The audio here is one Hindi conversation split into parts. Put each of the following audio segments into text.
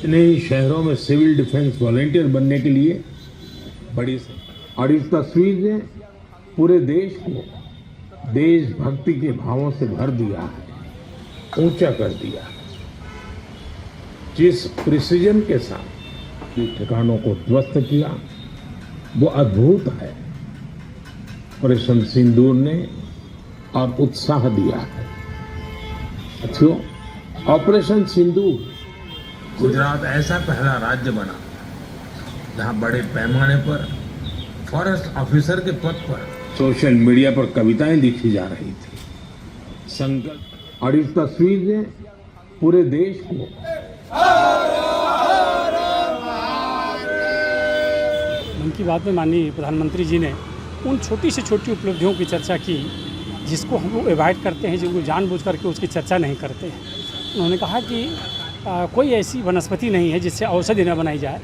इतने ही शहरों में सिविल डिफेंस वॉलेंटियर बनने के लिए बड़ी और इस तस्वीर ने पूरे देश को देशभक्ति के भावों से भर दिया है, ऊंचा कर दिया है। जिस प्रिसीजन के साथ ठिकानों को ध्वस्त किया वो अद्भुत है। ऑपरेशन सिंदूर ने और उत्साह दिया है। साथियों, ऑपरेशन सिंदूर गुजरात ऐसा पहला राज्य बना जहां बड़े पैमाने पर फॉरेस्ट ऑफिसर के पद पर सोशल मीडिया पर कविताएं लिखी जा रही थी। संकल्प और इस तस्वीर ने पूरे देश को मन की बात में माननीय प्रधानमंत्री जी ने उन छोटी से छोटी उपलब्धियों की चर्चा की जिसको हम लोग अवॉइड करते हैं, जिनको जानबूझ करके उसकी चर्चा नहीं करते हैं। उन्होंने कहा कि कोई ऐसी वनस्पति नहीं है जिससे औषधि न बनाई जाए,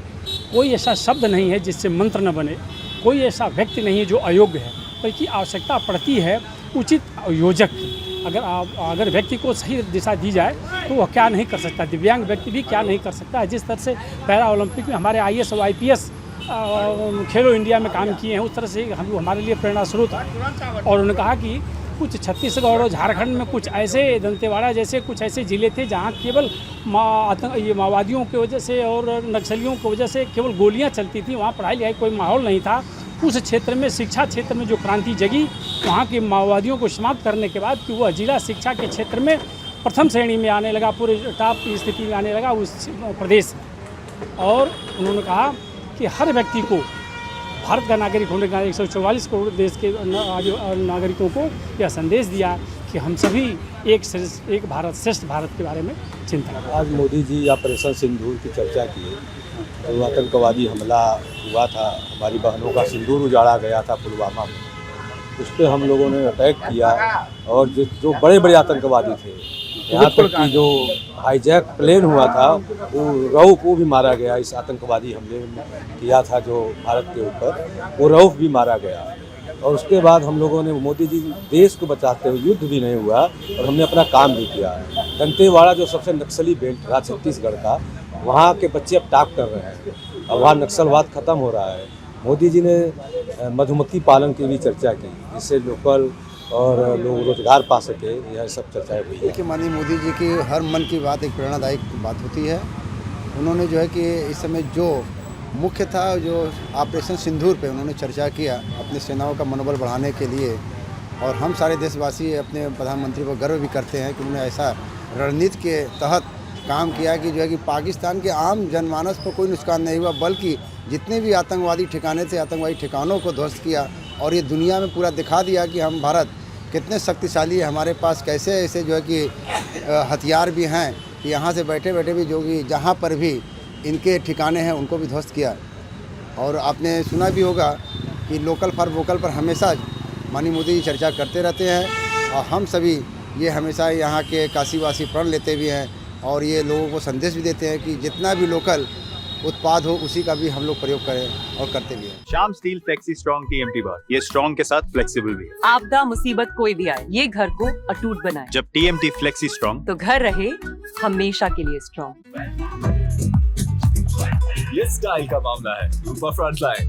कोई ऐसा शब्द नहीं है जिससे मंत्र न बने, कोई ऐसा व्यक्ति नहीं है जो अयोग्य है, बल्कि आवश्यकता पड़ती है उचित योजक की। अगर व्यक्ति को सही दिशा दी जाए तो वह क्या नहीं कर सकता, दिव्यांग व्यक्ति भी क्या नहीं कर सकता है। जिस तरह से पैरा ओलंपिक में हमारे IAS और IPS खेलो इंडिया में काम किए हैं, उस तरह से हमारे लिए प्रेरणा स्रोत है। और उन्होंने कहा कि कुछ छत्तीसगढ़ और झारखंड में कुछ ऐसे दंतेवाड़ा जैसे कुछ ऐसे ज़िले थे जहां केवल माओवादियों की वजह से और नक्सलियों की वजह से केवल गोलियां चलती थी, वहां पढ़ाई लिखाई कोई माहौल नहीं था। उस क्षेत्र में शिक्षा क्षेत्र में जो क्रांति जगी वहाँ के माओवादियों को समाप्त करने के बाद कि वह जिला शिक्षा के क्षेत्र में प्रथम श्रेणी में आने लगा, पूरे टॉप की स्थिति में आने लगा उस प्रदेश। और उन्होंने कहा कि हर व्यक्ति को भारत का नागरिक होने का 144 करोड़ देश के नागरिकों को यह संदेश दिया कि हम सभी एक भारत श्रेष्ठ भारत के बारे में चिंता करें। आज मोदी जी ऑपरेशन सिंदूर की चर्चा की। जो आतंकवादी हमला हुआ था, हमारी बहनों का सिंदूर उजाड़ा गया था पुलवामा में, उस पर हम लोगों ने अटैक किया। और जो बड़े बड़े आतंकवादी थे, यहाँ तक कि जो हाईजैक प्लेन हुआ था वो रऊफ वो भी मारा गया। इस आतंकवादी हमले में किया था जो भारत के ऊपर, वो रऊफ भी मारा गया। और उसके बाद हम लोगों ने मोदी जी देश को बचाते हुए, युद्ध भी नहीं हुआ और हमने अपना काम भी किया। दंतेवाड़ा जो सबसे नक्सली बेल्ट रहा छत्तीसगढ़ का, वहाँ के बच्चे अब टॉप कर रहे हैं और वहाँ नक्सलवाद ख़त्म हो रहा है। मोदी जी ने मधुमक्खी पालन की भी चर्चा की, जिससे लोकल और लोग रोजगार पा सके। यह सब चर्चाएं हुई है। कि माननीय मोदी जी की हर मन की बात एक प्रेरणादायक बात होती है। उन्होंने जो है कि इस समय जो मुख्य था, जो ऑपरेशन सिंदूर पे उन्होंने चर्चा किया अपने सेनाओं का मनोबल बढ़ाने के लिए। और हम सारे देशवासी अपने प्रधानमंत्री पर गर्व भी करते हैं कि उन्होंने ऐसा रणनीति के तहत काम किया कि जो है कि पाकिस्तान के आम जनमानस को कोई नुकसान नहीं हुआ, बल्कि जितने भी आतंकवादी ठिकाने थे, आतंकवादी ठिकानों को ध्वस्त किया। और ये दुनिया में पूरा दिखा दिया कि हम भारत कितने शक्तिशाली है, हमारे पास कैसे ऐसे जो है कि हथियार भी हैं कि यहाँ से बैठे बैठे भी जो कि जहाँ पर भी इनके ठिकाने हैं उनको भी ध्वस्त किया। और आपने सुना भी होगा कि लोकल फॉर वोकल पर हमेशा माननीय मोदी जी चर्चा करते रहते हैं। और हम सभी ये हमेशा यहाँ के काशीवासी प्रण लेते भी हैं और ये लोगों को संदेश भी देते हैं कि जितना भी लोकल उत्पाद हो उसी का भी हम लोग प्रयोग करें और करते भी हैं। Shyam steel flexi strong TMT बार, ये स्ट्रॉन्ग के साथ फ्लेक्सिबल भी है। आपदा मुसीबत कोई भी आए, ये घर को अटूट बनाए। जब TMT फ्लेक्सी स्ट्रॉन्ग, तो घर रहे हमेशा के लिए स्ट्रॉन्ग। ये स्टाइल का मामला है, फ्रंट लाइन।